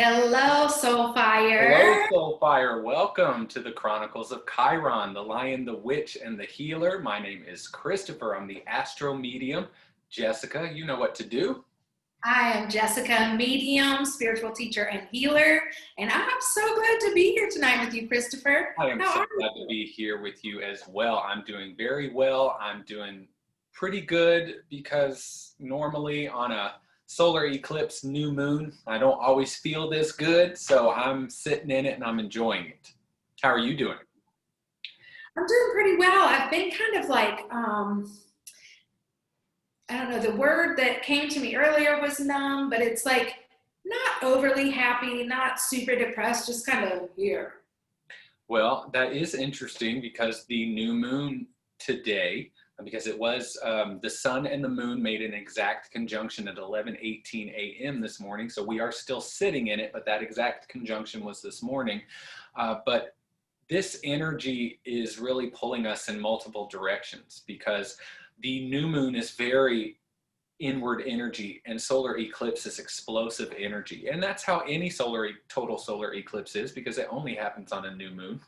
Hello, Hello, Soulfire. Soulfire. Welcome to the Chronicles of Chiron, the Lion, the Witch, and the Healer. My name is Christopher. I'm the AstroMedium. Jessica, you know what to do. I am Jessica, medium, spiritual teacher, and healer. And I'm so glad to be here tonight with you, Christopher. I am How so are glad to be here with you as well. I'm doing very well. I'm doing pretty good because normally on a solar eclipse, new moon, I don't always feel this good. So I'm sitting in it and I'm enjoying it. How are you doing? I'm doing pretty well. I've been kind of like, I don't know, the word that came to me earlier was numb, but it's like not overly happy, not super depressed, just kind of here. Well, that is interesting because the new moon today, because it was the sun and the moon made an exact conjunction at 11:18 a.m. this morning. So we are still sitting in it, but that exact conjunction was this morning. But this energy is really pulling us in multiple directions because the new moon is very inward energy and solar eclipse is explosive energy, and that's how any total solar eclipse is, because it only happens on a new moon.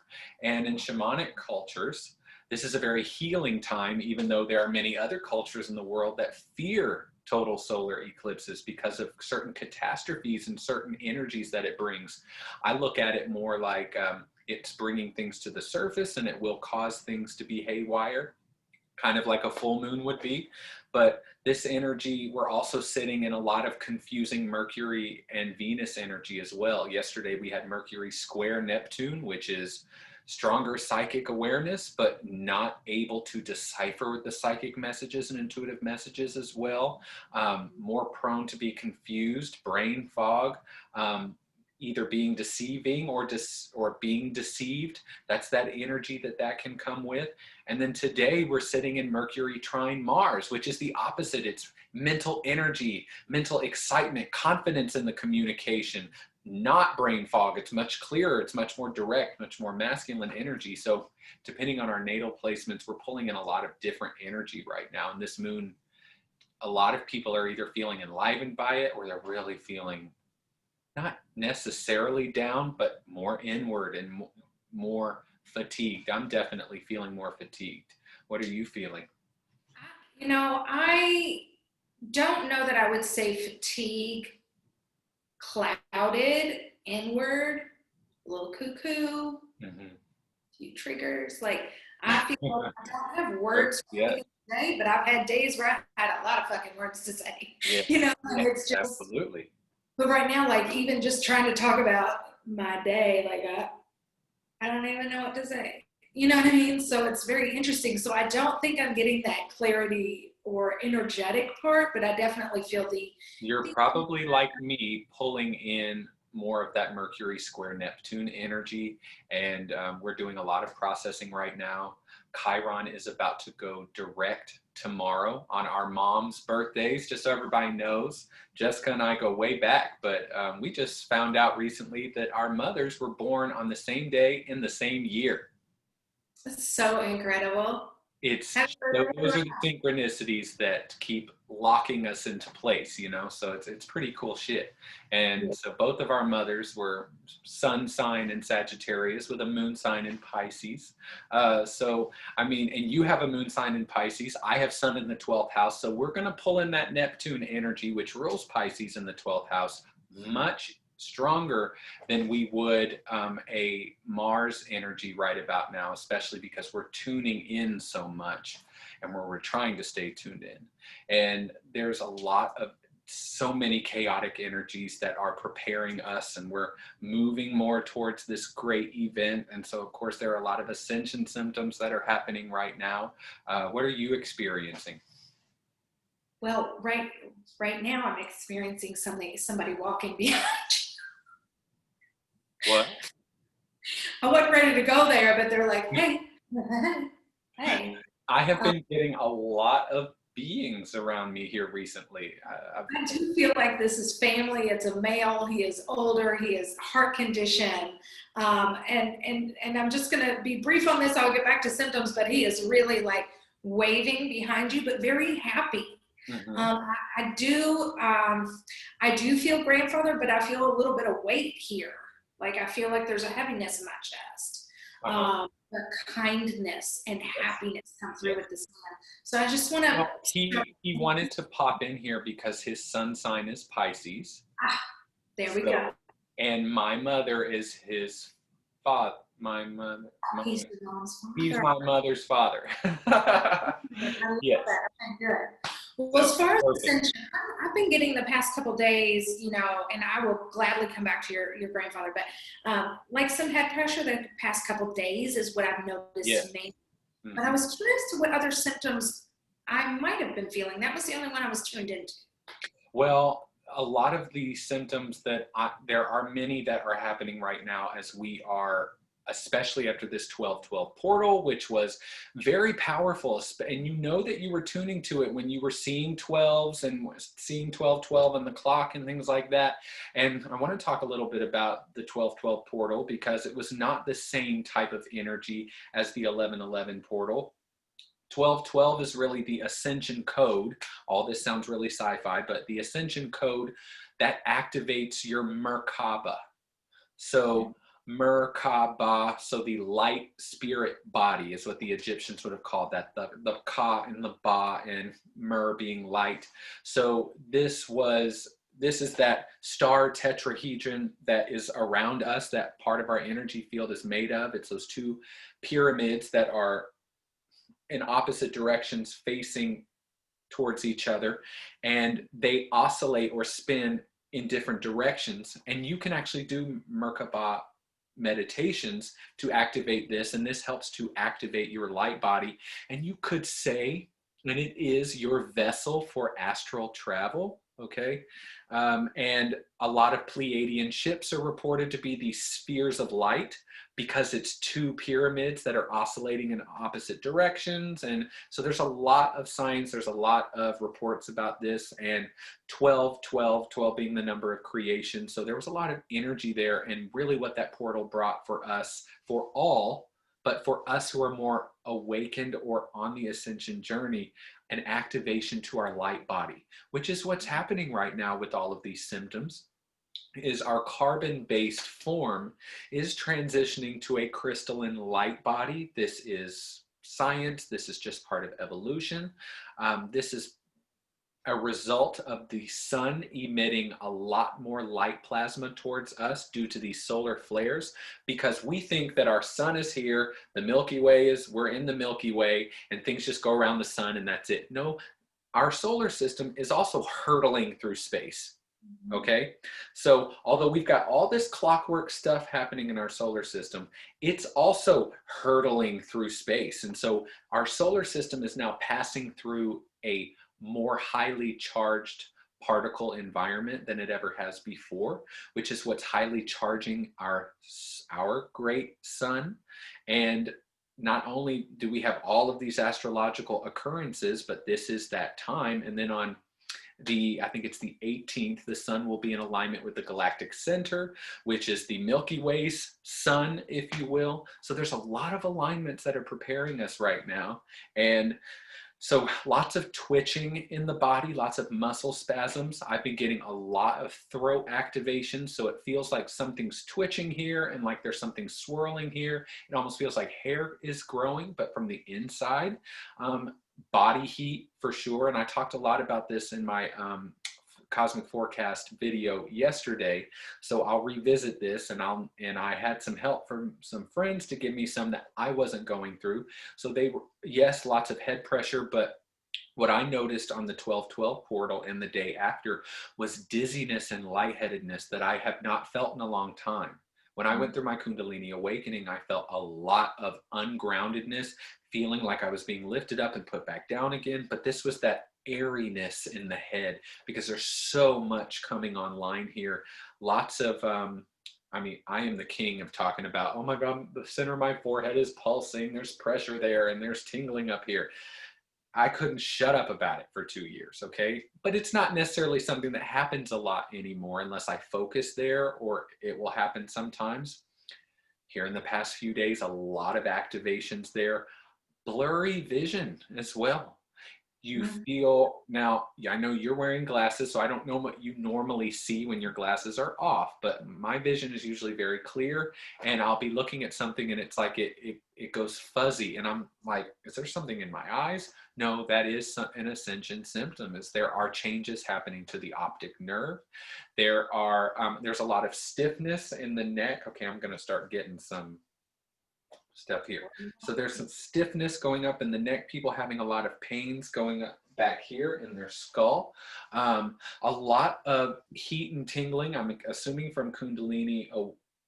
And in shamanic cultures, this is a very healing time, even though there are many other cultures in the world that fear total solar eclipses because of certain catastrophes and certain energies that it brings. I look at it more like it's bringing things to the surface and it will cause things to be haywire, kind of like a full moon would be. But this energy, we're also sitting in a lot of confusing Mercury and Venus energy as well. Yesterday we had Mercury square Neptune, which is stronger psychic awareness, but not able to decipher the psychic messages and intuitive messages as well. More prone to be confused, brain fog, either being deceiving or being deceived. That's that energy that can come with. And then today we're sitting in Mercury trine Mars, which is the opposite. It's mental energy, mental excitement, confidence in the communication, not brain fog. It's much clearer. It's much more direct, much more masculine energy. So depending on our natal placements, we're pulling in a lot of different energy right now. And this moon, a lot of people are either feeling enlivened by it or they're really feeling not necessarily down, but more inward and more fatigued. I'm definitely feeling more fatigued. What are you feeling? I don't know that I would say fatigue, clouded, inward, a little cuckoo, few triggers. Like I feel I don't have words Yeah. today, but I've had days where I had a lot of fucking words to say. Yeah. And it's just Absolutely. But right now, like even just trying to talk about my day, like I don't even know what to say. You know what I mean? So it's very interesting. So I don't think I'm getting that clarity or energetic part, but I definitely feel You're probably like me, pulling in more of that Mercury square Neptune energy. And we're doing a lot of processing right now. Chiron is about to go direct tomorrow on our mom's birthdays, just so everybody knows. Jessica and I go way back, but we just found out recently that our mothers were born on the same day in the same year. so incredible. Those are the synchronicities that keep locking us into place, so it's pretty cool shit. And so both of our mothers were sun sign in Sagittarius with a moon sign in Pisces. So I mean, and you have a moon sign in Pisces, I have sun in the 12th house, so we're going to pull in that Neptune energy, which rules Pisces in the 12th house, much stronger than we would a Mars energy right about now, especially because we're tuning in so much and we're trying to stay tuned in. And there's a lot of so many chaotic energies that are preparing us, and we're moving more towards this great event. And so of course there are a lot of ascension symptoms that are happening right now. What are you experiencing? Well, right now I'm experiencing somebody walking behind. What? I wasn't ready to go there, but they're like, hey, hey. I have been getting a lot of beings around me here recently. I do feel like this is family. It's a male. He is older. He has heart condition. And I'm just going to be brief on this. I'll get back to symptoms, but he is really like waving behind you, but very happy. Mm-hmm. I do feel grandfather, but I feel a little bit of weight here. Like I feel like there's a heaviness in my chest. Uh-huh. The kindness and Yes. happiness come through Yes. with this one. So I just want to. Well, he wanted to pop in here because his sun sign is Pisces. Ah, there we go. So, and my mother is his father. He's the mom's He's father. my mother's father. I love Yes. that. Okay, good. Well, So as far as perfect. ascension, I've been getting the past couple days, you know, and I will gladly come back to your grandfather, but like some head pressure the past couple days is what I've Yes. noticed mainly. But I Mhm. was curious to what other symptoms I might have been feeling. That was the only one I was tuned into. Well, a lot of the symptoms there are many that are happening right now as we are, especially after this 12-12 portal, which was very powerful. And you know that you were tuning to it when you were seeing 12s and seeing 12-12 on the clock and things like that. And I want to talk a little bit about the 12-12 portal because it was not the same type of energy as the 11-11 portal. 1212 is really the ascension code. All this sounds really sci-fi, but the ascension code that activates your Merkaba. So Merkaba, so the light spirit body is what the Egyptians would have called that. The Ka and the Ba and Mer being light. So this is that star tetrahedron that is around us, that part of our energy field is made of. It's those two pyramids that are in opposite directions facing towards each other, and they oscillate or spin in different directions. And you can actually do Merkaba meditations to activate this, and this helps to activate your light body. And you could say, and it is your vessel for astral travel. Okay. And a lot of Pleiadian ships are reported to be these spheres of light because it's two pyramids that are oscillating in opposite directions. And so there's a lot of science, there's a lot of reports about this, and 12, 12, 12 being the number of creation. So there was a lot of energy there, and really what that portal brought for us, for all, but for us who are more awakened or on the ascension journey, an activation to our light body, which is what's happening right now with all of these symptoms. Is our carbon-based form is transitioning to a crystalline light body. This is science. This is just part of evolution. This is a result of the sun emitting a lot more light plasma towards us due to these solar flares, because we think that our sun is here, the Milky Way is, we're in the Milky Way, and things just go around the sun and that's it. No, our solar system is also hurtling through space. Okay, so although we've got all this clockwork stuff happening in our solar system, it's also hurtling through space. And so our solar system is now passing through a more highly charged particle environment than it ever has before, which is what's highly charging our great sun. And not only do we have all of these astrological occurrences, but this is that time. And then on I think it's the 18th, the sun will be in alignment with the galactic center, which is the Milky Way's sun, if you will. So there's a lot of alignments that are preparing us right now. And so lots of twitching in the body, lots of muscle spasms. I've been getting a lot of throat activation. So it feels like something's twitching here and like there's something swirling here. It almost feels like hair is growing, but from the inside. Body heat for sure. And I talked a lot about this in my Cosmic Forecast video yesterday. So I'll revisit this, and I had some help from some friends to give me some that I wasn't going through. So they were, yes, lots of head pressure, but what I noticed on the 12-12 portal and the day after was dizziness and lightheadedness that I have not felt in a long time. When I went through my Kundalini awakening, I felt a lot of ungroundedness, feeling like I was being lifted up and put back down again. But this was that airiness in the head because there's so much coming online here. Lots of, I mean, I am the king of talking about, oh my God, the center of my forehead is pulsing. There's pressure there and there's tingling up here. I couldn't shut up about it for 2 years, okay? But it's not necessarily something that happens a lot anymore unless I focus there, or it will happen sometimes. Here in the past few days, a lot of activations there. Blurry vision as well. You Mhm. feel now, yeah, I know you're wearing glasses, so I don't know what you normally see when your glasses are off, but my vision is usually very clear, and I'll be looking at something and it's like it goes fuzzy, and I'm like, is there something in my eyes? No, that is an ascension symptom. Is there are changes happening to the optic nerve. There's a lot of stiffness in the neck. Okay, I'm going to start getting some stuff here. So there's some stiffness going up in the neck, people having a lot of pains going up back here in their skull. A lot of heat and tingling, I'm assuming from Kundalini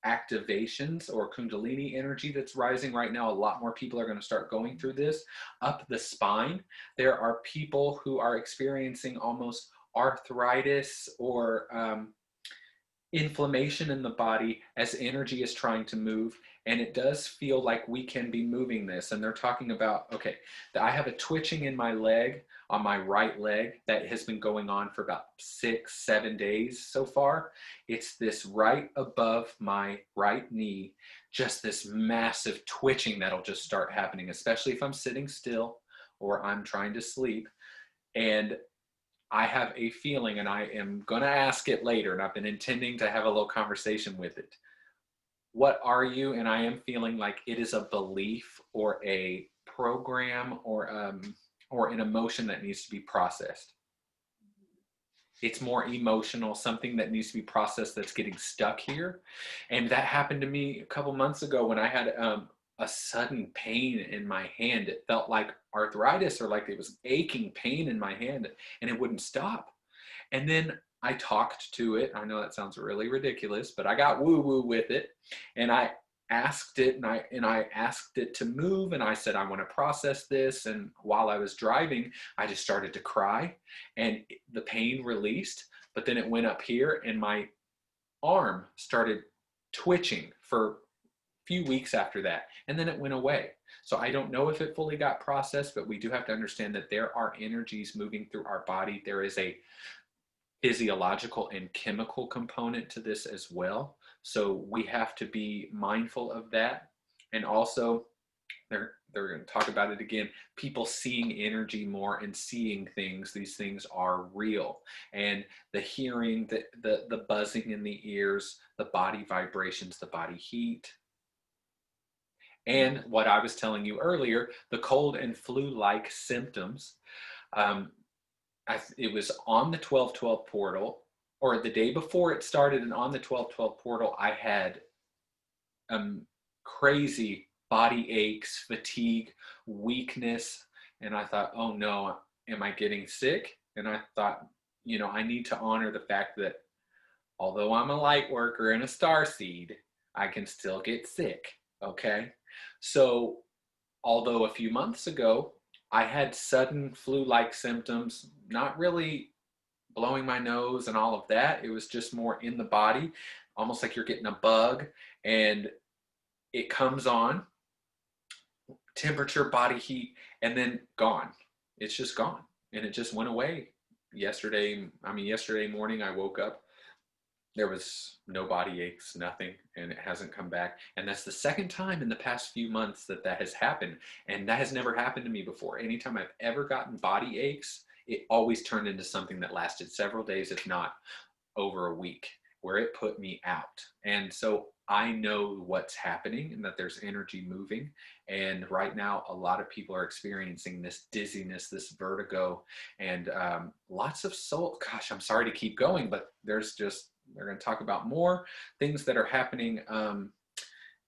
activations or Kundalini energy that's rising right now. A lot more people are going to start going through this. Up the spine, there are people who are experiencing almost arthritis or inflammation in the body as energy is trying to move, and it does feel like we can be moving this. And they're talking about, okay, I have a twitching in my leg, on my right leg, that has been going on for about 6-7 days so far. It's this right above my right knee, just this massive twitching that'll just start happening, especially if I'm sitting still or I'm trying to sleep. And I have a feeling, and I am going to ask it later, and I've been intending to have a little conversation with it. What are you? And I am feeling like it is a belief or a program or an emotion that needs to be processed. It's more emotional, something that needs to be processed that's getting stuck here. And that happened to me a couple months ago when I had a sudden pain in my hand. It felt like arthritis or like it was aching pain in my hand, and it wouldn't stop. And then I talked to it. I know that sounds really ridiculous, but I got woo woo with it, and I asked it, and I asked it to move, and I said, I want to process this. And while I was driving, I just started to cry, and the pain released, but then it went up here, and my arm started twitching for a few weeks after that, and then it went away. So I don't know if it fully got processed, but we do have to understand that there are energies moving through our body. There is a physiological and chemical component to this as well. So we have to be mindful of that. And also, they're going to talk about it again, people seeing energy more and seeing things. These things are real. And the hearing, the buzzing in the ears, the body vibrations, the body heat. And what I was telling you earlier, the cold and flu-like symptoms. It was on the 12/12 portal, or the day before it started, and on the 12/12 portal, I had crazy body aches, fatigue, weakness, and I thought, oh no, am I getting sick? And I thought, I need to honor the fact that although I'm a light worker and a star seed, I can still get sick, okay? So, although a few months ago, I had sudden flu-like symptoms, not really blowing my nose and all of that. It was just more in the body, almost like you're getting a bug, and it comes on, temperature, body heat, and then gone. It's just gone, and it just went away. Yesterday morning, I woke up. There was no body aches, nothing, and it hasn't come back. And that's the second time in the past few months that has happened. And that has never happened to me before. Anytime I've ever gotten body aches, it always turned into something that lasted several days, if not over a week, where it put me out. And so I know what's happening and that there's energy moving. And right now, a lot of people are experiencing this dizziness, this vertigo, and lots of soul. Gosh, I'm sorry to keep going, but they're going to talk about more things that are happening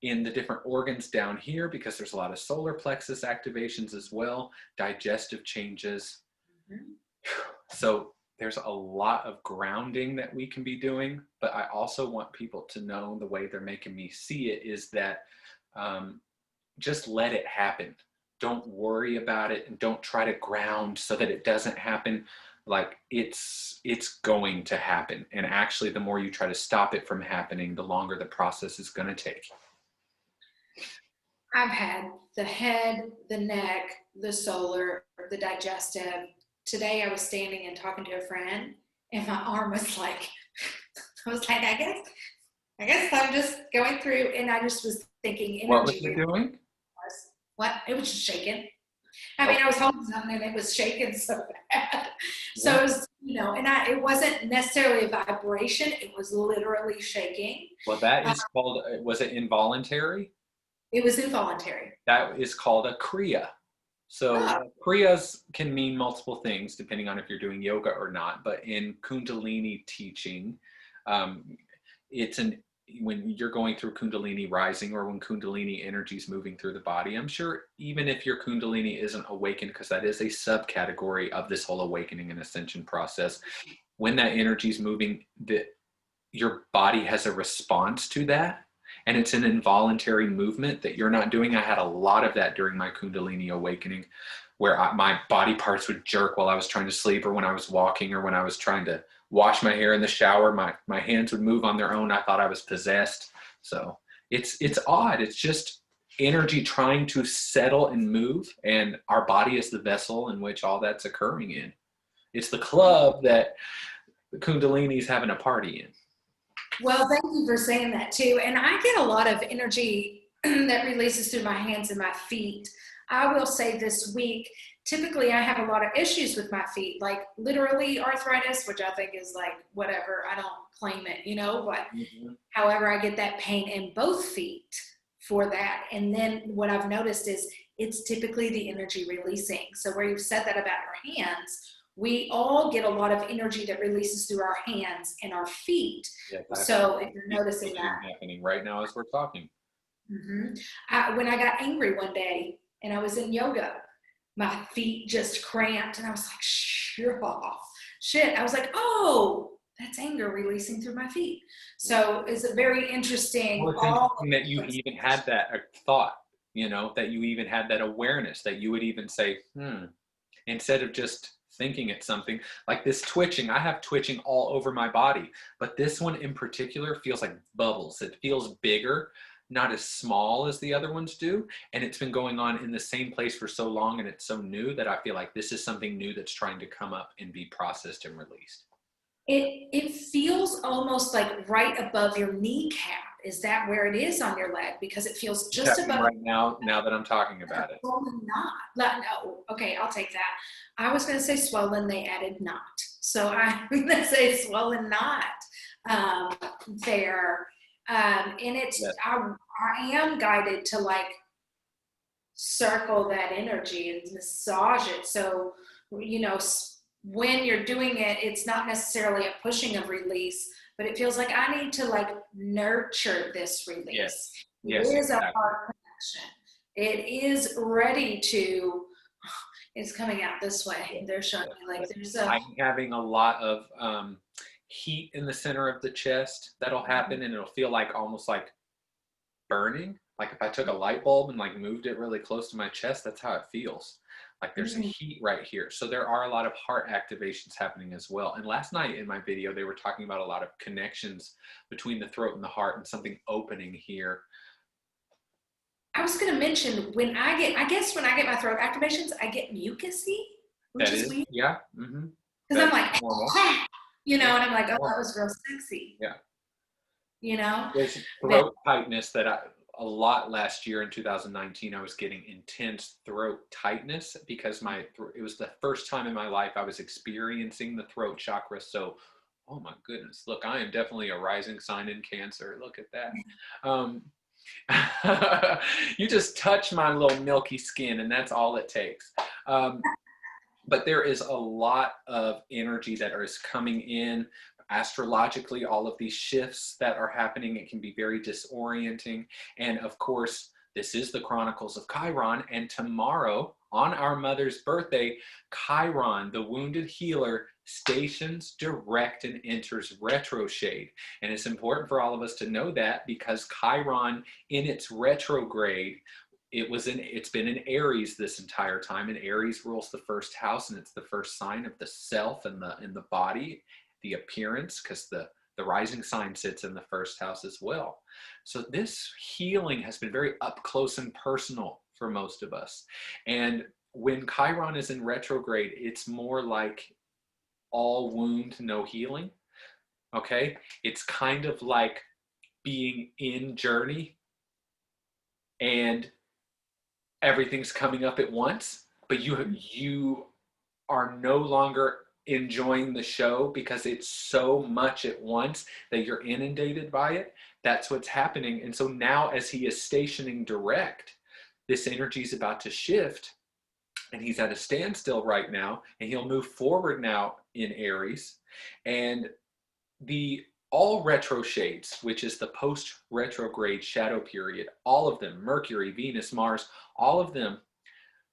in the different organs down here, because there's a lot of solar plexus activations as well, digestive changes. Mm-hmm. So there's a lot of grounding that we can be doing, but I also want people to know, the way they're making me see it is that just let it happen. Don't worry about it, and don't try to ground so that it doesn't happen. Like it's going to happen. And actually, the more you try to stop it from happening, the longer the process is going to take. I've had the head, the neck, the solar, the digestive. Today I was standing and talking to a friend, and my arm was like, I guess I'm just going through, and I just was thinking energy. What was it doing? What? It was just shaking. I mean, Okay. I was holding something and it was shaking so bad. So Yeah. it was, and it wasn't necessarily a vibration. It was literally shaking. Well, that Uh, is called, was it involuntary? it was involuntary. That is called a kriya. So Oh, kriyas can mean multiple things depending on if you're doing yoga or not. But in Kundalini teaching, um, it's an when you're going through Kundalini rising or when Kundalini energy is moving through the body. I'm sure even if your Kundalini isn't awakened, because that is a subcategory of this whole awakening and ascension process, when that energy is moving, your body has a response to that, and it's an involuntary movement that you're not doing. I had a lot of that during my Kundalini awakening, where my body parts would jerk while I was trying to sleep, or when I was walking, or when I was trying to wash my hair in the shower. My hands would move on their own. I thought I was possessed. So it's odd. It's just energy trying to settle and move, and our body is the vessel in which all that's occurring in. It's the club that the Kundalini's having a party in. well, thank you for saying that too. And I get a lot of energy that releases through my hands and my feet. I will say this week, typically I have a lot of issues with my feet, like literally arthritis, which I think is like whatever. I don't claim it, but Mhm. however, I get that pain in both feet for that. And then what I've noticed is it's typically the energy releasing. So where you've said that about our hands, we all get a lot of energy that releases through our hands and our feet. Yes, So if you're noticing that, happening right now as we're talking. when I got angry one day and I was in yoga, my feet just cramped and I was like, shit. I was like, oh, that's anger releasing through my feet. So it's a very interesting, Well, it's all interesting that you even had that thought, that you even had that awareness, that you would even say, instead of just thinking it's something like this twitching. I have twitching all over my body, but this one in particular feels like bubbles. It feels bigger, not as small as the other ones do. And it's been going on in the same place for so long, and it's so new that I feel like this is something new that's trying to come up and be processed and released. it feels almost like right above your kneecap. Is that where it is on your leg? Because it feels It's just happening above. right now that I'm talking about it. Swollen knot. No, okay, I'll take that. I was going to say swollen. They added knot, so I'm going to say swollen knot there. And it's Yes. I am guided to like circle that energy and massage it. So when you're doing it, it's not necessarily a pushing of release, but it feels like I need to like nurture this release. Yes. It Yes, is exactly. a heart connection. It is ready to. It's coming out this way. They're showing me like there's a. I'm having a lot of heat in the center of the chest that'll happen, and it'll feel like almost like burning. Like if I took a light bulb and like moved it really close to my chest, that's how it feels. Like there's a heat right here. So there are a lot of heart activations happening as well. And last night in my video, they were talking about a lot of connections between the throat and the heart and something opening here. I was going to mention when I guess when I get my throat activations, I get mucusy, which That is is, weird yeah. Mm-hmm. because I'm like, Normal. and I'm like, oh, that was real sexy, Yeah. you know. There's But throat tightness that a lot last year in 2019. I was getting intense throat tightness because it was the first time in my life I was experiencing the throat chakra. So, oh my goodness, look, I am definitely a rising sign in Cancer. Look at that. Um, you just touch my little milky skin, and that's all it takes. But there is a lot of energy that is coming in astrologically, all of these shifts that are happening. It can be very disorienting. And of course, this is the Chronicles of Chiron. And tomorrow, on our mother's birthday, Chiron, the wounded healer, stations direct and enters retrograde. And it's important for all of us to know that because Chiron in its retrograde, it's been in Aries this entire time, and Aries rules the first house, and it's the first sign of the self and the body, the appearance, because the rising sign sits in the first house as well. So this healing has been very up close and personal for most of us. And when Chiron is in retrograde, it's more like all wound, no healing. Okay? It's kind of like being in journey and everything's coming up at once. but you are no longer enjoying the show because it's so much at once that you're inundated by it. That's what's happening. And so now, as he is stationing direct, this energy is about to shift, and he's at a standstill right now, and he'll move forward now in Aries. And the all retro shades, which is the post retrograde shadow period, all of them, Mercury, Venus, Mars, all of them,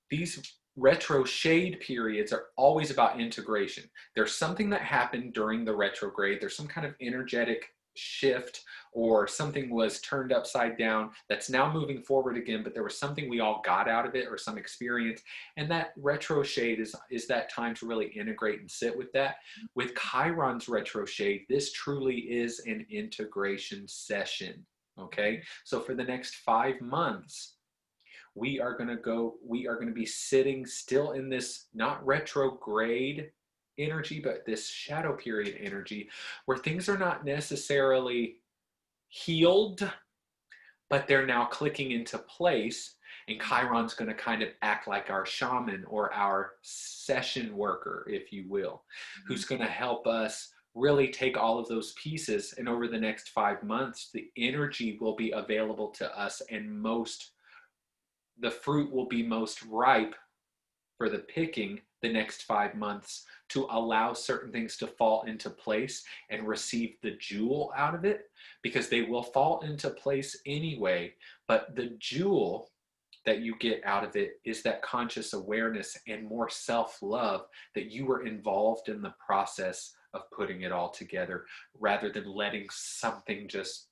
these retro shade periods are always about integration. There's something that happened during the retrograde. There's some kind of energetic shift, or something was turned upside down that's now moving forward again, but there was something we all got out of it, or some experience. And that retro shade is that time to really integrate and sit with that. With Chiron's retro shade, this truly is an integration session. Okay, so for the next 5 months, we are going to be sitting still in this not retrograde energy, but this shadow period energy, where things are not necessarily healed, but they're now clicking into place. And Chiron's going to kind of act like our shaman, or our session worker, if you will, who's going to help us really take all of those pieces. And over the next 5 months, the energy will be available to us, and the fruit will be most ripe for the picking the next 5 months, to allow certain things to fall into place and receive the jewel out of it, because they will fall into place anyway. But the jewel that you get out of it is that conscious awareness and more self-love, that you were involved in the process of putting it all together, rather than letting something just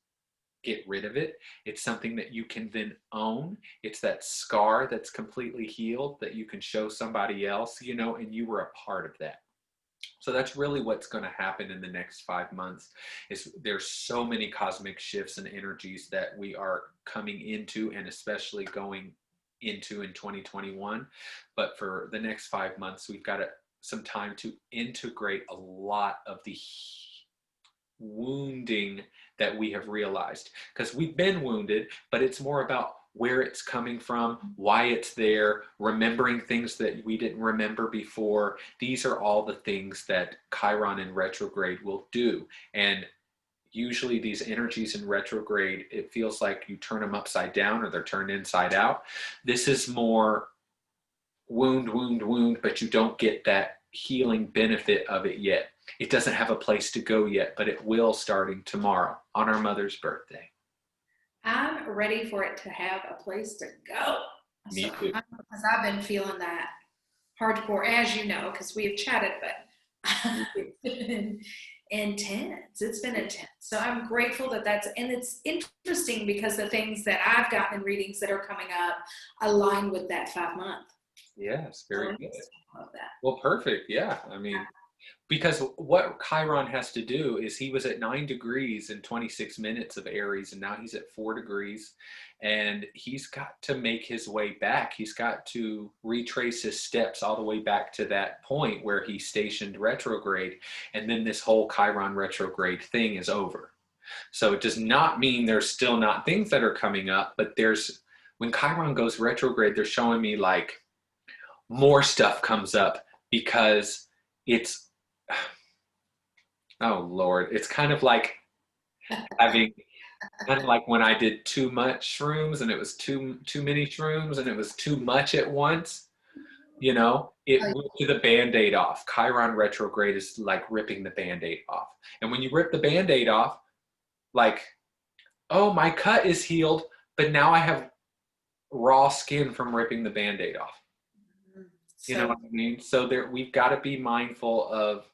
get rid of it. It's something that you can then own. It's that scar that's completely healed that you can show somebody else, and you were a part of that. So that's really what's going to happen in the next 5 months. Is there's so many cosmic shifts and energies that we are coming into, and especially going into in 2021. But for the next 5 months, we've got some time to integrate a lot of the wounding that we have realized, because we've been wounded, but it's more about where it's coming from, why it's there, remembering things that we didn't remember before. These are all the things that Chiron in retrograde will do. And usually these energies in retrograde, it feels like you turn them upside down, or they're turned inside out. This is more wound, but you don't get that healing benefit of it yet. It doesn't have a place to go yet, but it will, starting tomorrow on our mother's birthday. I'm ready for it to have a place to go. Me too. Because I've been feeling that hardcore, as you know, because we have chatted, but it's been intense. It's been intense. So I'm grateful and it's interesting because the things that I've gotten in readings that are coming up align with that 5 month. Yes, very good. Love that. Well, perfect. Yeah. I mean, because what Chiron has to do is, he was at 9 degrees in 26 minutes of Aries, and now he's at 4 degrees, and he's got to make his way back. He's got to retrace his steps all the way back to that point where he stationed retrograde, and then this whole Chiron retrograde thing is over. So it does not mean there's still not things that are coming up, but when Chiron goes retrograde, they're showing me like more stuff comes up, because it's, oh Lord, it's kind of like when I did too much shrooms, and it was too many shrooms, and it was too much at once. It moved to the Band-Aid off. Chiron retrograde is like ripping the Band-Aid off. And when you rip the Band-Aid off, like, oh, my cut is healed, but now I have raw skin from ripping the Band-Aid off. You know what I mean? So we've got to be mindful of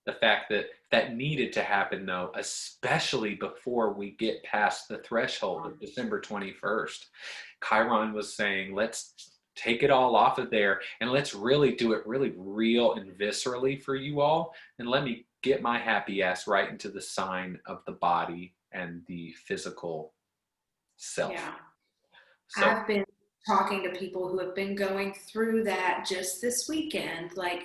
the fact that needed to happen, though, especially before we get past the threshold of December 21st. Chiron was saying, let's take it all off of there, and let's really do it really real and viscerally for you all, and let me get my happy ass right into the sign of the body and the physical self. Yeah. So, I've been talking to people who have been going through that just this weekend, like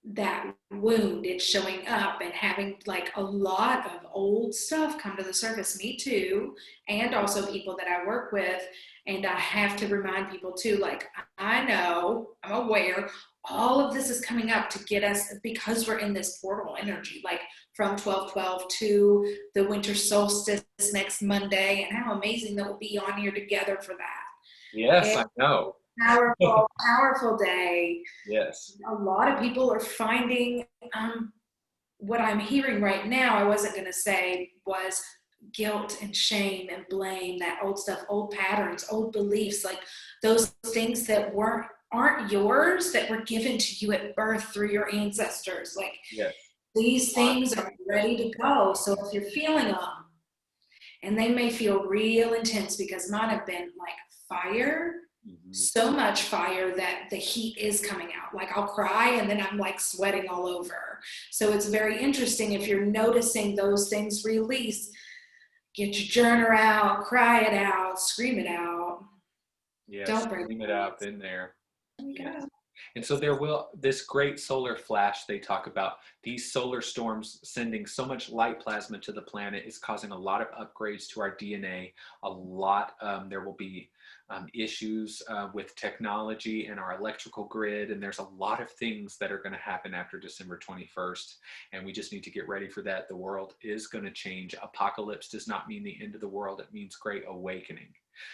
that wound. It's showing up and having like a lot of old stuff come to the surface. Me too, and also people that I work with. And I have to remind people too, like, I know, I'm aware, all of this is coming up to get us, because we're in this portal energy, like from 12/12 to the winter solstice next Monday, and how amazing that we'll be on here together for that. Yes, And I know. powerful, powerful day. Yes. A lot of people are finding, what I'm hearing right now, I wasn't going to say, was guilt and shame and blame, that old stuff, old patterns, old beliefs, like those things that aren't yours, that were given to you at birth through your ancestors. Like, Yes. these things are ready to go. So if you're feeling them, and they may feel real intense, because mine have been like fire, so much fire that the heat is coming out. Like, I'll cry and then I'm like sweating all over. So it's very interesting if you're noticing those things release. Get your journal out, cry it out, scream it out. Yes, Don't break scream it up in there. There you Yes. go. And so there will, this great solar flash they talk about, these solar storms sending so much light plasma to the planet is causing a lot of upgrades to our DNA. A lot, there will be issues with technology and our electrical grid. And there's a lot of things that are going to happen after December 21st. And we just need to get ready for that. The world is going to change. Apocalypse does not mean the end of the world. It means great awakening.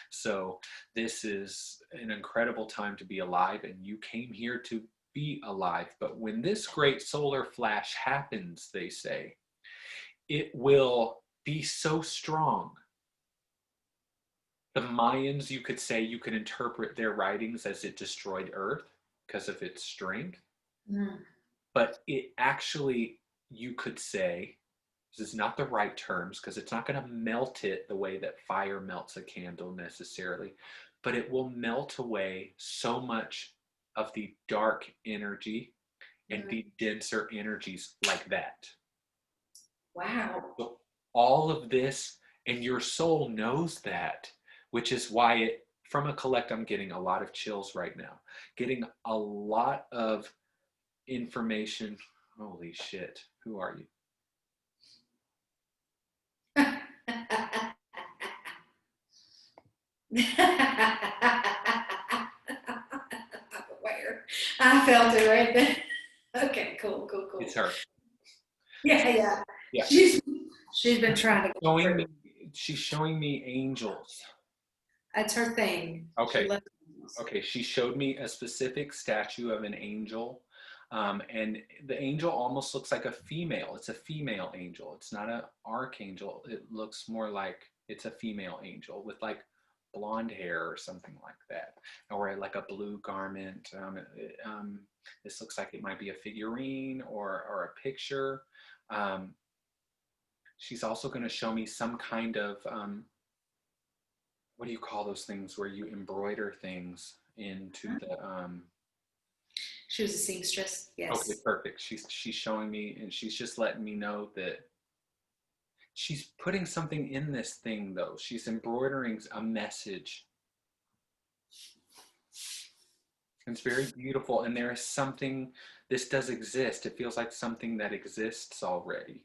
So this is an incredible time to be alive, and you came here to be alive. But when this great solar flash happens, they say, it will be so strong. The Mayans, you could say, you could interpret their writings as it destroyed Earth because of its strength. But it actually, you could say, this is not the right terms because it's not going to melt it the way that fire melts a candle necessarily, but it will melt away so much of the dark energy and the denser energies like that. Wow. So all of this, and your soul knows that, which is why it, from a collect, I'm getting a lot of chills right now, getting a lot of information. Holy shit, who are you? Where? I felt it right there. Okay, cool. It's her. Yeah. Yeah. She's been trying to She's showing me angels. That's her thing. Okay. Okay. She showed me a specific statue of an angel. And the angel almost looks like a female. It's a female angel. It's not an archangel. It looks more like it's a female angel with like blonde hair or something like that, or like a blue garment. This looks like it might be a figurine or a picture. She's also going to show me some kind of, what do you call those things where you embroider things into the, She was a seamstress. Yes. okay, perfect. She's showing me, and she's just letting me know that she's putting something in this thing though. She's embroidering a message. It's very beautiful, and there is something, this does exist. It feels like something that exists already.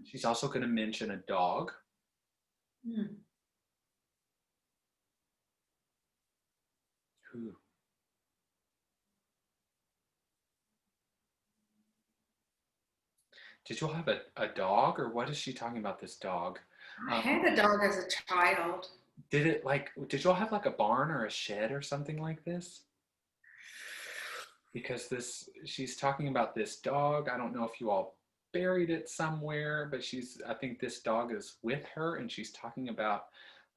She's also going to mention a dog. Who? Did you all have a dog, or what is she talking about, this dog? I had a dog as a child. Did you all have like a barn or a shed or something like this? Because she's talking about this dog. I don't know if you all buried it somewhere, but I think this dog is with her, and she's talking about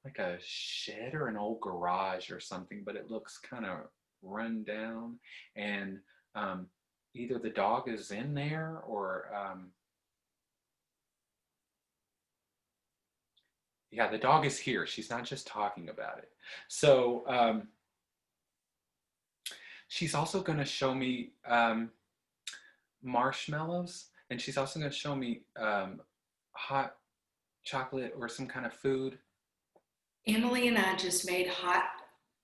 like a shed or an old garage or something, but it looks kind of run down, and either the dog is in there or yeah, the dog is here. She's not just talking about it. So she's also going to show me marshmallows, and she's also going to show me hot chocolate or some kind of food. Emily and I just made hot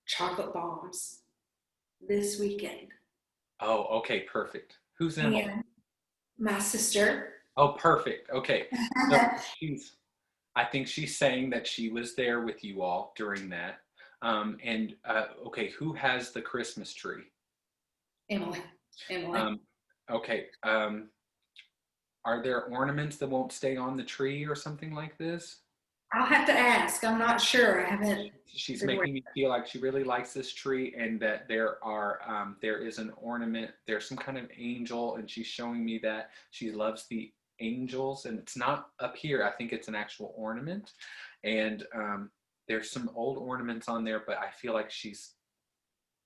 chocolate bombs this weekend. Oh, okay, perfect. Who's Emily? And my sister. Oh, perfect. Okay. So she's, I think she's saying that she was there with you all during that. Okay, who has the Christmas tree? Emily. Emily. Um, okay. Are there ornaments that won't stay on the tree or something like this? I'll have to ask. I'm not sure. I haven't She's been aware. making me feel like she really likes this tree, and that there is an ornament. There's some kind of angel, and she's showing me that she loves the angels, and it's not up here. I think it's an actual ornament, and there's some old ornaments on there, but I feel like she's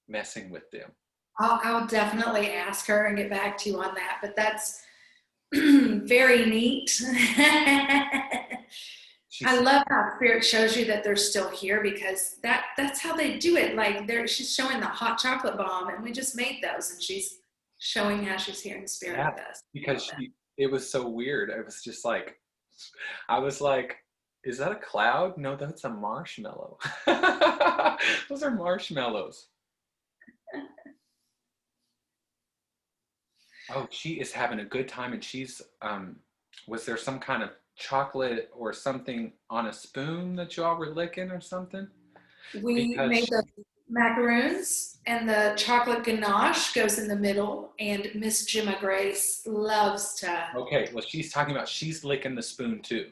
messing with them. I'll definitely ask her and get back to you on that. But that's very neat. I She's love how spirit shows you that they're still here, because that's how they do it. Like she's showing the hot chocolate bomb, and we just made those, and she's showing how she's here in spirit Yeah, with us. because it was so weird. It was just like, I was like, is that a cloud? No, that's a marshmallow. Those are marshmallows. Oh, she is having a good time, and she's was there some kind of chocolate or something on a spoon that y'all were licking or something? We made Because the macaroons, and the chocolate ganache goes in the middle, and Miss Gemma Grace loves to. okay, well, she's talking about she's licking the spoon too.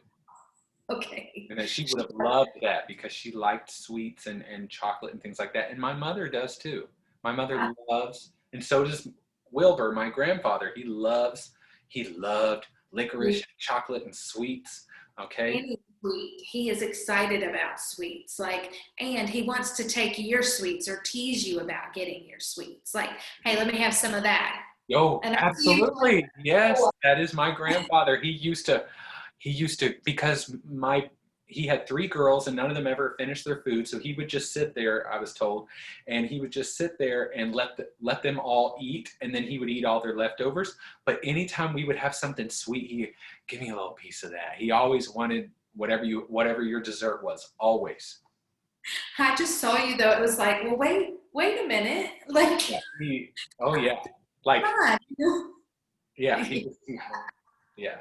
Okay. And that she would have loved that because she liked sweets and chocolate and things like that. And my mother does too. My mother loves, and so does Wilbur, my grandfather. He loved licorice, chocolate, and sweets. Okay. Any sweet. He is excited about sweets. Like, and he wants to take your sweets or tease you about getting your sweets. Like, hey, let me have some of that. Oh, And I see you absolutely. like, Yes, oh, that is my grandfather. He used to, because he had three girls and none of them ever finished their food. So he would just sit there, I was told, and he would just sit there and let them all eat. And then he would eat all their leftovers. But anytime we would have something sweet, he give me a little piece of that. He always wanted whatever your dessert was, always. I just saw you though. It was like, well, wait a minute. Like, Yeah. Oh yeah. Like, come on. yeah, It's yeah.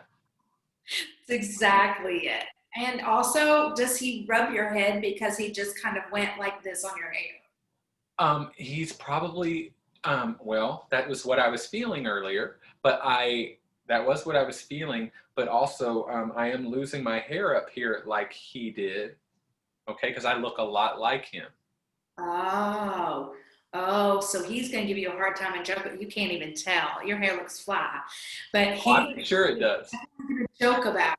exactly it. And also, does he rub your head because he just kind of went like this on your hair? He's probably, well, that was what I was feeling earlier, that was what I was feeling, but also, I am losing my hair up here like he did, okay, because I look a lot like him. Oh, so he's going to give you a hard time and joke, but you can't even tell. Your hair looks fly, but Oh, I'm sure it does. joke about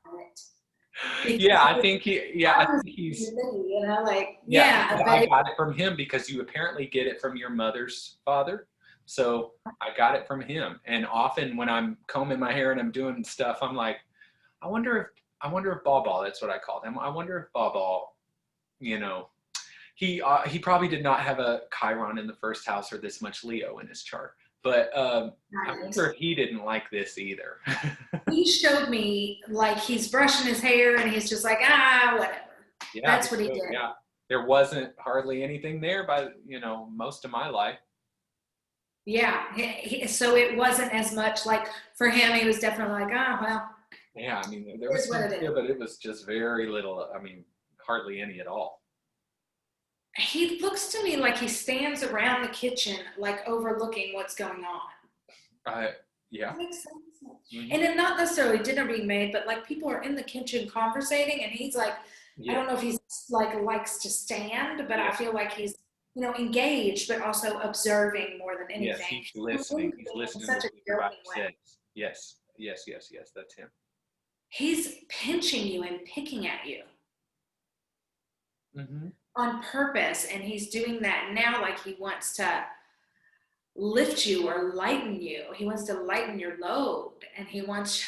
it Yeah, because I I was, think he's, like, yeah, yeah, I babe. got it from him because you apparently get it from your mother's father. So I got it from him. And often when I'm combing my hair and I'm doing stuff, I'm like, I wonder if Ball, that's what I called him. I wonder if Ball, you know, he probably did not have a Chiron in the first house or this much Leo in his chart. But I Right. wonder if he didn't like this either. He showed me like he's brushing his hair and he's just like, whatever. Yeah, That's what he did. yeah. There wasn't hardly anything there by, most of my life. Yeah. So it wasn't as much like for him, he was definitely like, well, Yeah, I mean, there was here's what some it is. there, but it was just very little. I mean, hardly any at all. He looks to me like he stands around the kitchen, like overlooking what's going on. Uh, yeah. That makes sense. Hmm. And then not necessarily dinner being made, but like people are in the kitchen conversating, and he's like, I Yeah. don't know if he's like likes to stand, but I Yeah. feel like he's engaged, but also observing more than Yes, anything. he's listening. He's In listening to such a what everybody joking way. says. Yes. Yes. Yes. Yes. That's him. He's pinching you and picking at you Hmm. on purpose, and he's doing that now like he wants to lift you or lighten you. He wants to lighten your load, and he wants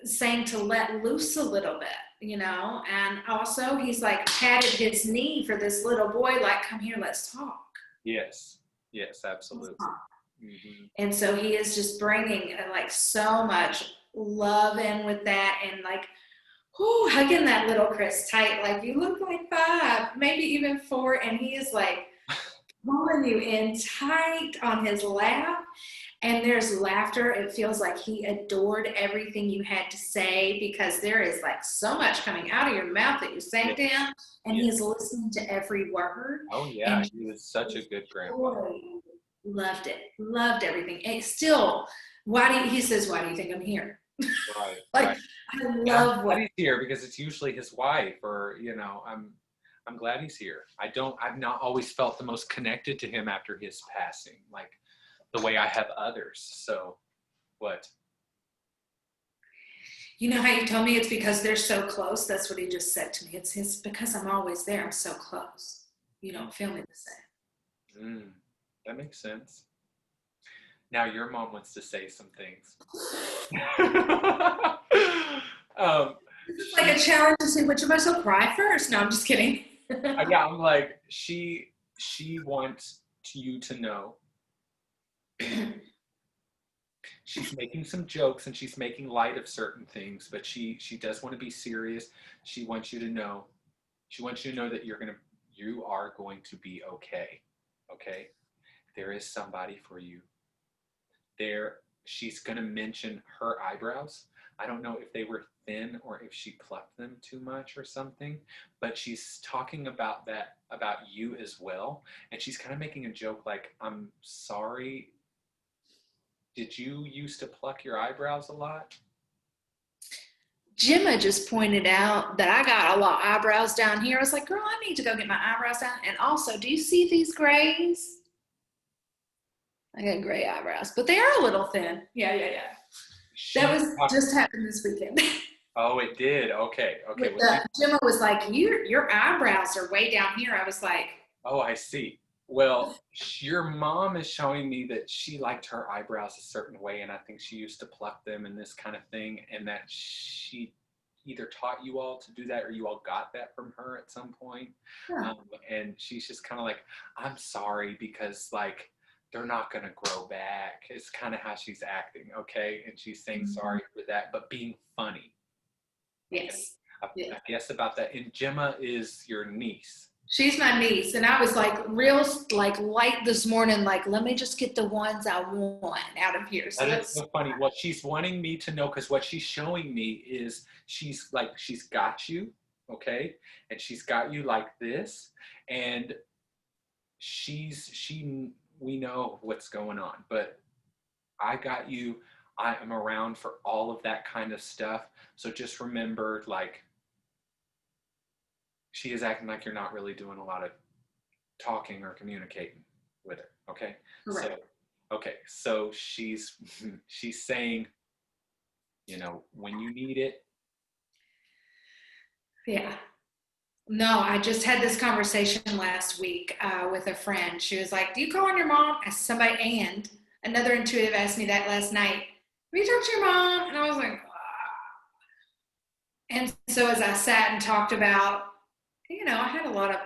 saying to let loose a little bit, and also he's like patted his knee for this little boy, like, come here, let's talk. Yes. Yes. Absolutely. Hmm. And so he is just bringing like so much love in with that, and like, whoo, hugging that little Chris tight, like you look like 5, maybe even 4, and he is like pulling you in tight on his lap, and there's laughter. It feels like he adored everything you had to say, because there is like so much coming out of your mouth that you're saying to him, and he's listening to every word. Oh yeah, And he was such a good grandpa. boy, loved it, loved everything. And still, he says, why do you think I'm here? Right, Like, right. I And I'm love glad he's here because it's usually his wife, or I'm glad he's here. I've not always felt the most connected to him after his passing, like the way I have others. So what? You know how you told me it's because they're so close? That's what he just said to me. It's because I'm always there. I'm so close. You don't feel me the same. That makes sense. Now your mom wants to say some things. It's like a challenge to see which of us will cry first. No, I'm just kidding. Yeah, I'm like, she wants you to know. She's making some jokes and she's making light of certain things, but she does want to be serious. She wants you to know. She wants you to know that you are going to be okay. Okay? There is somebody for you. She's going to mention her eyebrows. I don't know if they were thin or if she plucked them too much or something, but she's talking about you as well. And she's kind of making a joke like, I'm sorry. Did you used to pluck your eyebrows a lot? Gemma just pointed out that I got a lot of eyebrows down here. I was like, girl, I need to go get my eyebrows down. And also, do you see these grays? I got gray eyebrows, but they are a little thin. Yeah. That was just happened this weekend. Oh, it did. Okay. Gemma was like, your eyebrows are way down here. I was like, oh, I see. Well, your mom is showing me that she liked her eyebrows a certain way, and I think she used to pluck them and this kind of thing, and that she either taught you all to do that or you all got that from her at some point. huh. And she's just kind of like, I'm sorry because like they're not going to grow back. It's kind of how she's acting, okay? And she's saying sorry for that, but being funny. Yes. Okay? I guess about that. And Gemma is your niece. She's my niece, and I was like real like light this morning, like, let me just get the ones I want out of here. So that is so funny. What she's wanting me to know, because what she's showing me is she's got you, okay? And she's got you like this, and we know what's going on, but I got you. I am around for all of that kind of stuff. So just remember, like, she is acting like you're not really doing a lot of talking or communicating with her, okay? Correct. So she's saying, when you need it. Yeah. No, I just had this conversation last week with a friend. She was like, do you call on your mom? And another intuitive asked me that last night. Have you talked to your mom? And I was like, ah. And so as I sat and talked about, I had a lot of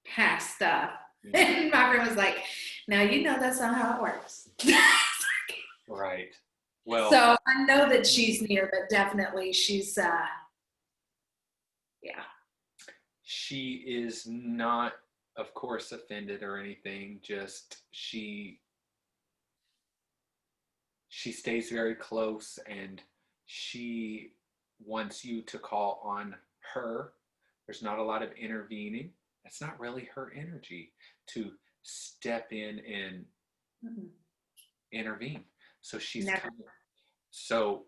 past stuff. And my friend was like, now that's not how it works. Right. Well. So I know that she's near, but definitely she's, yeah. She is not, of course, offended or anything. Just she stays very close, and she wants you to call on her. There's not a lot of intervening. That's not really her energy to step in and intervene. So she's coming. So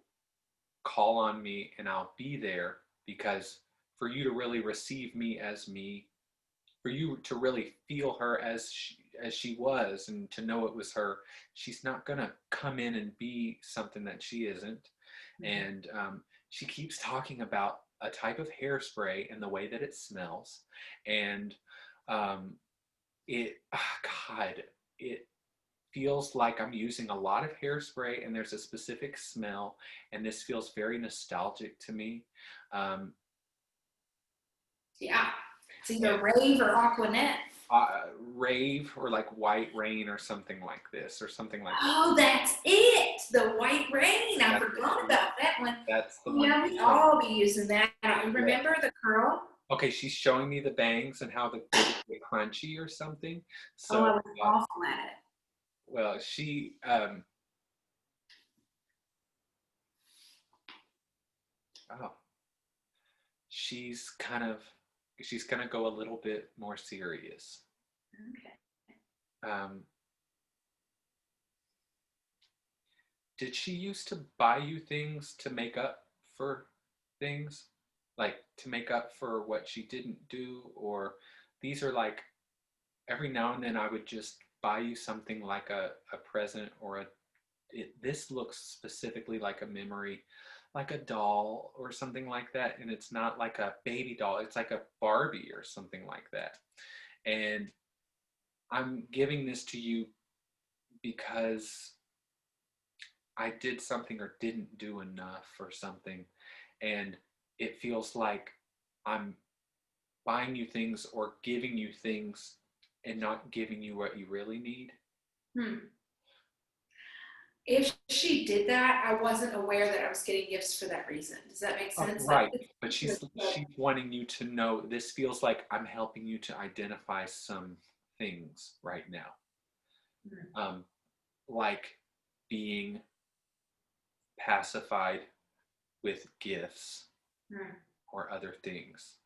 call on me and I'll be there, because for you to really receive me as me, for you to really feel her as she was, and to know it was her, she's not going to come in and be something that she isn't. And she keeps talking about a type of hairspray and the way that it smells. And it feels like I'm using a lot of hairspray, and there's a specific smell, and this feels very nostalgic to me. Yeah, it's either rave or Aquanet. Rave, or like white rain or something like this, or something like that. Oh, that's it. The white rain. I forgot about that one. That's the one. Yeah, we all be using that. Remember the curl? Okay, she's showing me the bangs and how they get crunchy or something. So I was awful at it. well, she oh, she's going to go a little bit more serious. Okay. Did she used to buy you things to make up for things? Like to make up for what she didn't do? Or these are like every now and then I would just buy you something like a present or this looks specifically like a memory, like a doll or something like that. And it's not like a baby doll, it's like a Barbie or something like that. And I'm giving this to you because I did something or didn't do enough or something. And it feels like I'm buying you things or giving you things and not giving you what you really need. If she did that, I wasn't aware that I was getting gifts for that reason. Does that make sense? Right. But she's wanting you to know, this feels like I'm helping you to identify some things right now. Like being pacified with gifts or other things.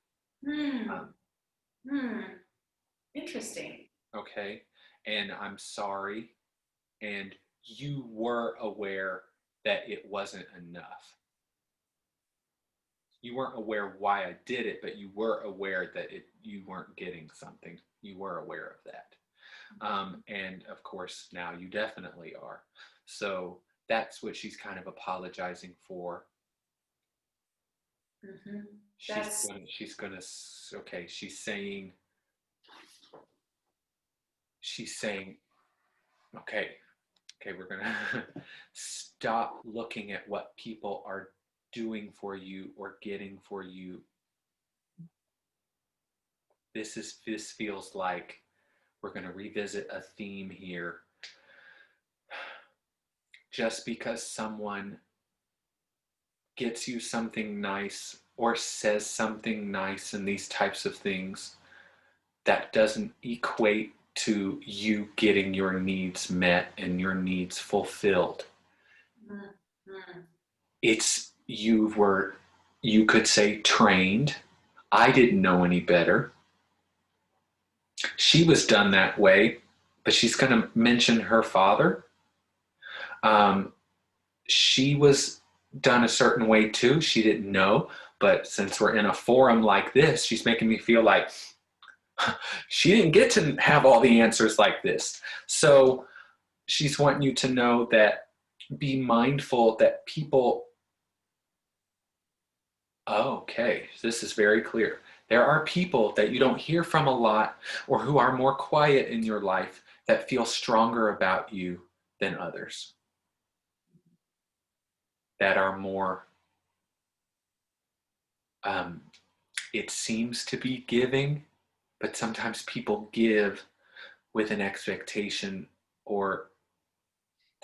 Interesting. Okay. And I'm sorry. And you were aware that it wasn't enough. You weren't aware why I did it, but you were aware that you weren't getting something. You were aware of that. And of course, now you definitely are. So that's what she's kind of apologizing for. She's gonna, okay, she's saying, okay, we're gonna stop looking at what people are doing for you or getting for you. This feels like we're gonna revisit a theme here. Just because someone gets you something nice or says something nice and these types of things, that doesn't equate to you getting your needs met and your needs fulfilled. It's you could say trained. I didn't know any better. She was done that way, but she's going to mention her father. She was done a certain way too. She didn't know, but since we're in a forum like this, she's making me feel like she didn't get to have all the answers like this. So she's wanting you to know that, be mindful that people, okay, this is very clear. There are people that you don't hear from a lot or who are more quiet in your life that feel stronger about you than others. That are more, it seems to be giving, but sometimes people give with an expectation or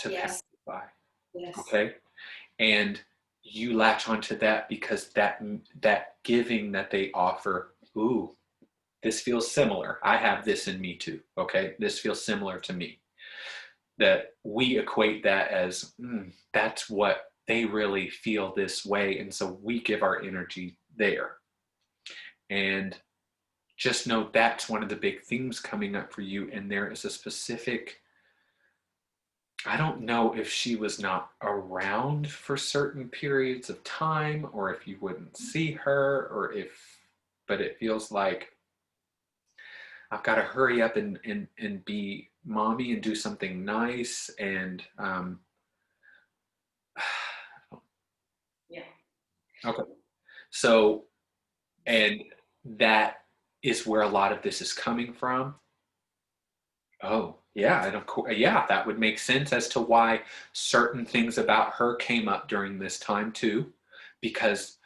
to pacify. Yes. Okay? And you latch onto that because that giving that they offer, ooh, this feels similar. I have this in me too. Okay? This feels similar to me. That we equate that as, that's what they really feel this way. And so we give our energy there. And just know that's one of the big themes coming up for you. And there is a specific, I don't know if she was not around for certain periods of time or if you wouldn't see her or but it feels like I've got to hurry up and be mommy and do something nice. And yeah. Okay. So, and that is where a lot of this is coming from. Oh, yeah, and of course, yeah, that would make sense as to why certain things about her came up during this time too, because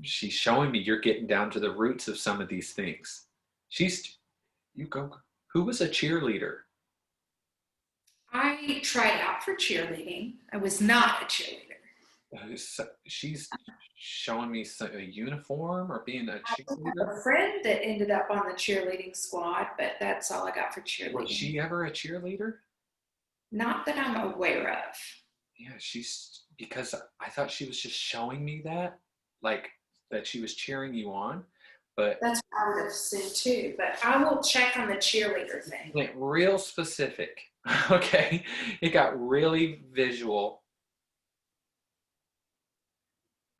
she's showing me you're getting down to the roots of some of these things. Who was a cheerleader? I tried out for cheerleading. I was not a cheerleader. She's showing me a uniform or being a cheerleader. I have a friend that ended up on the cheerleading squad, but that's all I got for cheerleading. Was she ever a cheerleader? Not that I'm aware of. Yeah, because I thought she was just showing me that. like that she was cheering you on, but That's what I would have said too. But I will check on the cheerleader thing. went real specific. Okay, it got really visual.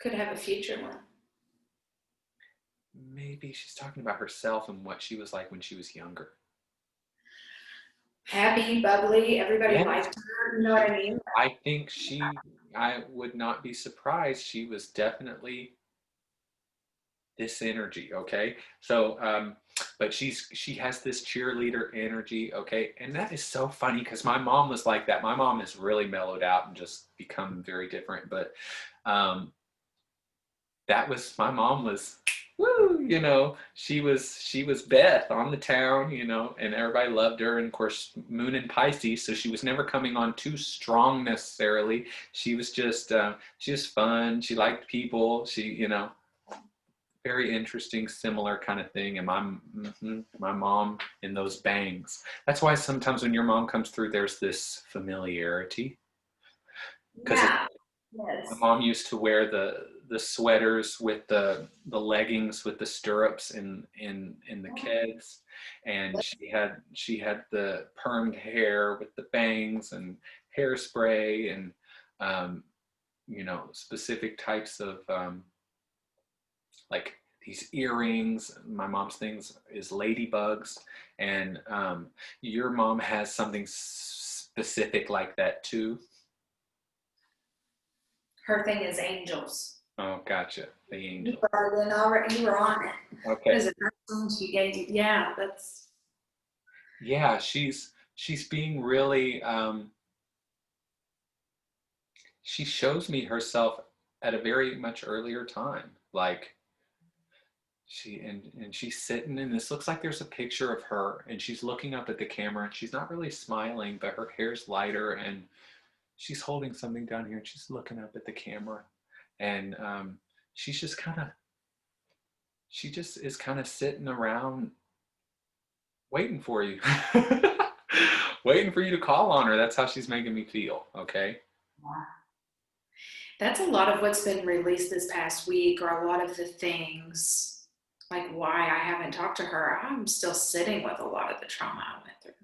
Could have a future one. Maybe she's talking about herself and what she was like when she was younger. Happy, bubbly, everybody Yes. liked her. You know what I mean? I think I would not be surprised. She was definitely this energy. Okay. So, but she has this cheerleader energy. Okay. And that is so funny because my mom was like that. My mom has really mellowed out and just become very different. But, my mom was, woo, she was Beth on the town, and everybody loved her. And of course, Moon in Pisces, so she was never coming on too strong necessarily. She was just, she was fun. She liked people. Very interesting, similar kind of thing. And my mom in those bangs. That's why sometimes when your mom comes through, there's this familiarity. Because Yeah. my Yes. mom used to wear the sweaters with the leggings with the stirrups in the kids, and she had the permed hair with the bangs and hairspray and specific types of like these earrings. My mom's things is ladybugs, and your mom has something specific like that too. Her thing is angels. Oh, gotcha. The angel. You were on it. Okay. Because the first songs you gave, yeah, that's. Yeah, she's being really. She shows me herself at a very much earlier time, like and she's sitting, and this looks like there's a picture of her, and she's looking up at the camera, and she's not really smiling, but her hair's lighter, and she's holding something down here, and she's looking up at the camera, and she's just kind of she just is kind of sitting around waiting for you. Waiting for you to call on her. That's how she's making me feel. Okay. That's a lot of what's been released this past week, or a lot of the things, like why I haven't talked to her. I'm still sitting with a lot of the trauma I went through.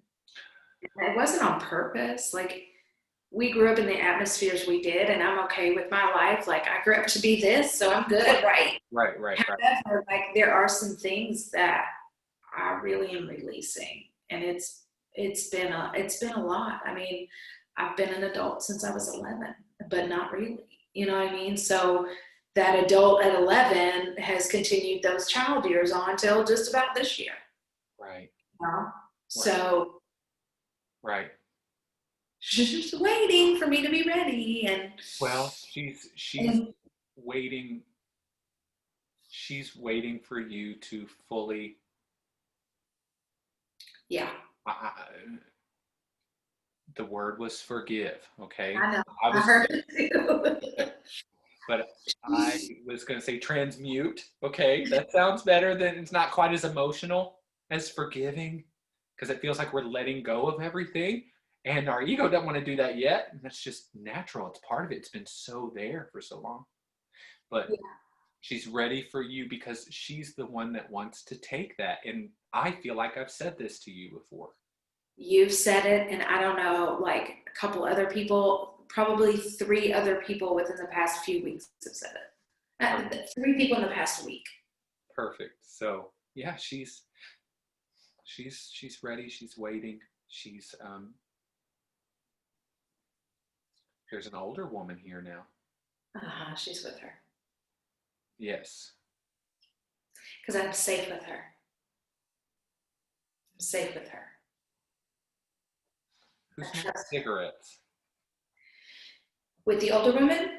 It wasn't on purpose. Like, we grew up in the atmospheres we did, and I'm okay with my life. Like, I grew up to be this, so I'm good, right? Right. However, like, there are some things that I really am releasing, and it's been a lot. I mean, I've been an adult since I was 11, but not really. You know what I mean? So that adult at 11 has continued those child years on till just about this year. Right. You know? So right. she's just waiting for me to be ready. And well, she's waiting. She's waiting for you to fully. Yeah. The word was forgive. Okay. I know. I heard it too. But I was going to say transmute. Okay. That sounds better than, it's not quite as emotional as forgiving, because it feels like we're letting go of everything. And our ego doesn't want to do that yet. And that's just natural. It's part of it. It's been so there for so long. But yeah. She's ready for you because she's the one that wants to take that. And I feel like I've said this to you before. You've said it, and I don't know, like a couple other people, probably 3 other people within the past few weeks have said it. 3 people in the past week. Perfect. So yeah, she's ready. She's waiting. She's there's an older woman here now. She's with her. Yes. Because I'm safe with her. I'm safe with her. Who smokes cigarettes? With the older woman?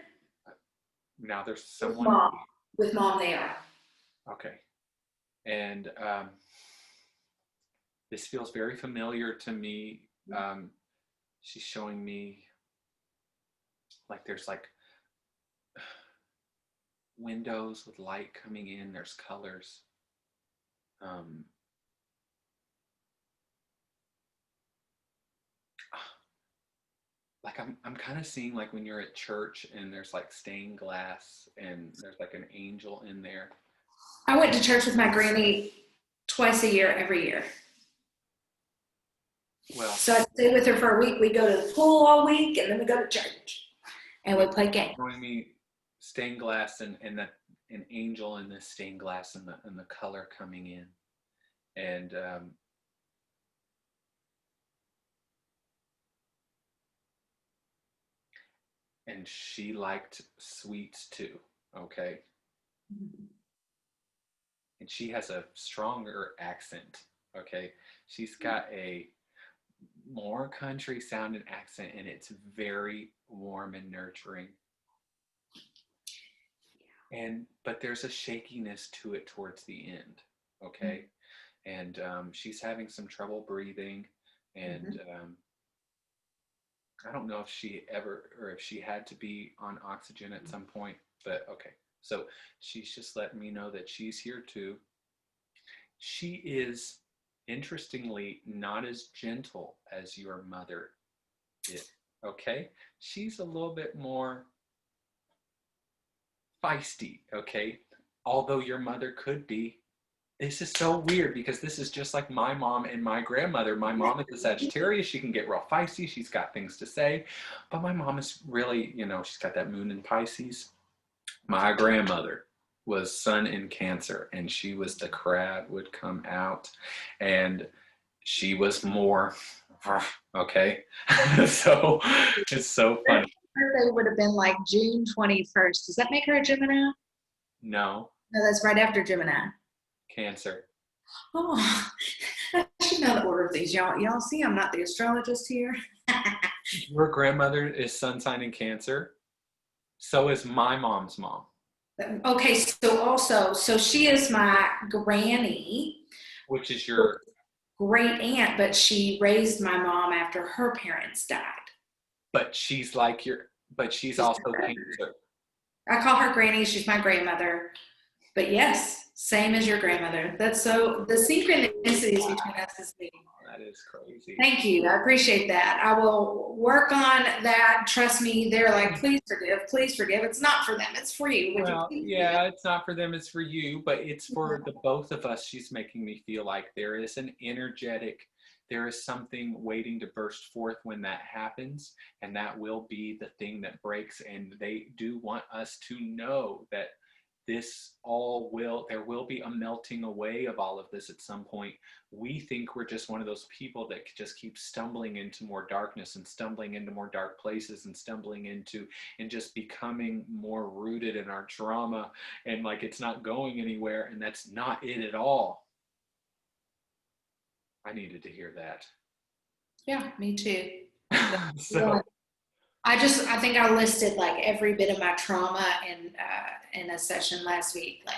Now there's someone. With mom they are. Okay. And this feels very familiar to me. She's showing me like there's like windows with light coming in. There's colors. like I'm kind of seeing like when you're at church and there's like stained glass and there's like an angel in there. I went to church with my granny twice a year, every year. Well, So I'd stay with her for a week. We go to the pool all week, and then we go to church, and we play games. showing me stained glass and an angel in this stained glass and the color coming in, and she liked sweets too. Okay. Mm-hmm. And she has a stronger accent. Okay. She's got a more country sounding accent, and it's very warm and nurturing. But there's a shakiness to it towards the end. Okay. And she's having some trouble breathing, and I don't know if she ever, or if she had to be on oxygen at some point, but okay. So she's just letting me know that she's here too. She is, interestingly, not as gentle as your mother is, okay? She's a little bit more feisty, okay? Although your mother could be. This is so weird because this is just like my mom and my grandmother. My mom is a Sagittarius. She can get real feisty. She's got things to say. But my mom is really, she's got that moon in Pisces. My grandmother was Sun in Cancer, and she was the crab would come out, and she was more, okay? So it's so funny. Her birthday would have been like June 21st. Does that make her a Gemini? No. No, that's right after Gemini. Cancer. Oh, I should know the order of these. Y'all see I'm not the astrologist here. Your grandmother is sun sign in Cancer. So is my mom's mom. Okay, so she is my granny. Which is your great aunt, but she raised my mom after her parents died. But she's like she's also Cancer. I call her granny. She's my grandmother. But yes, same as your grandmother. That's so, the synchronicities between us is big. That is crazy. Thank you. I appreciate that. I will work on that. Trust me. They're like, please forgive, please forgive. It's not for them. It's for you. Well, yeah, it's not for them. It's for you, but it's for the both of us. She's making me feel like there is an energetic, there is something waiting to burst forth when that happens. And that will be the thing that breaks. And they do want us to know that there will be a melting away of all of this at some point. We think we're just one of those people that just keep stumbling into more darkness and stumbling into more dark places and stumbling into and just becoming more rooted in our trauma, and like it's not going anywhere, and that's not it at all. I needed to hear that. Yeah, me too. So I think I listed like every bit of my trauma in a session last week. Like,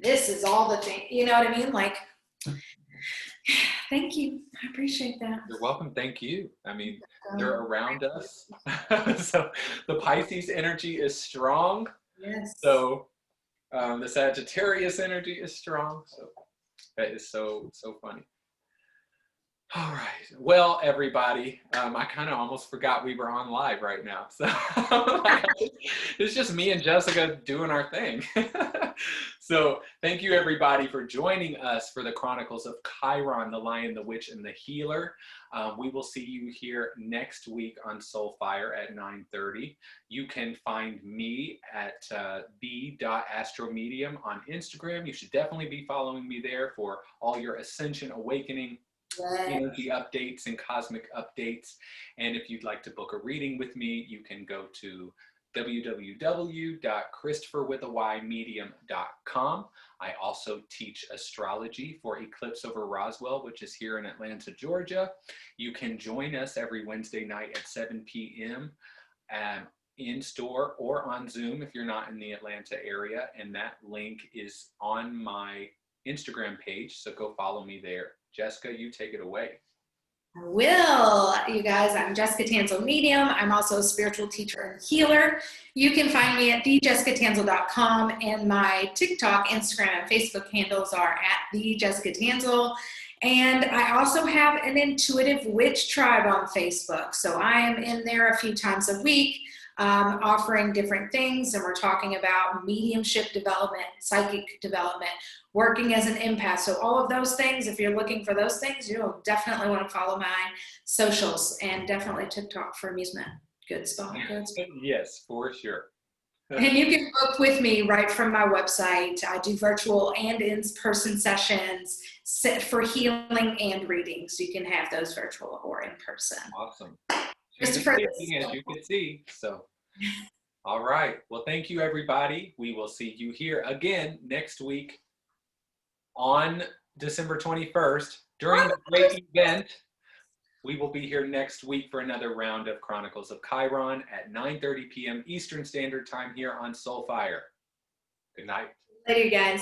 this is all the thing, you know what I mean? Like, thank you. I appreciate that. You're welcome. Thank you. I mean, they're around us. So the Pisces energy is strong. Yes. So the Sagittarius energy is strong. So that is so funny. All right. Well, everybody, I kind of almost forgot we were on live right now. So it's just me and Jessica doing our thing. So thank you, everybody, for joining us for the Chronicles of Chiron, the Lion, the Witch, and the Healer. We will see you here next week on Soulfire at 9:30. You can find me at the.astromedium on Instagram. You should definitely be following me there for all your ascension, awakening, energy updates and cosmic updates. And if you'd like to book a reading with me, you can go to www.christopherwithayMedium.com. I also teach astrology for Eclipse Over Roswell, which is here in Atlanta, Georgia. You can join us every Wednesday night at 7 p.m. In store or on Zoom if you're not in the Atlanta area. And that link is on my Instagram page, so go follow me there. Jessica, you take it away. I will. You guys, I'm Jessica Tanselle Medium. I'm also a spiritual teacher and healer. You can find me at thejessicatanselle.com, and my TikTok, Instagram, and Facebook handles are at thejessicatanselle. And I also have an intuitive witch tribe on Facebook. So I am in there a few times a week, offering different things. And we're talking about mediumship development, psychic development, working as an empath. So all of those things, if you're looking for those things, you'll definitely want to follow my socials, and definitely TikTok for amusement. Good spot. Good spot. Yes, for sure. And you can book with me right from my website. I do virtual and in-person sessions set for healing and readings. You can have those virtual or in person. Awesome. Christopher, As you can see. So, all right. Well, thank you, everybody. We will see you here again next week on December 21st during the great event. We will be here next week for another round of Chronicles of Chiron at 9:30 p.m. Eastern Standard Time here on Soulfire. Good night. Later, guys.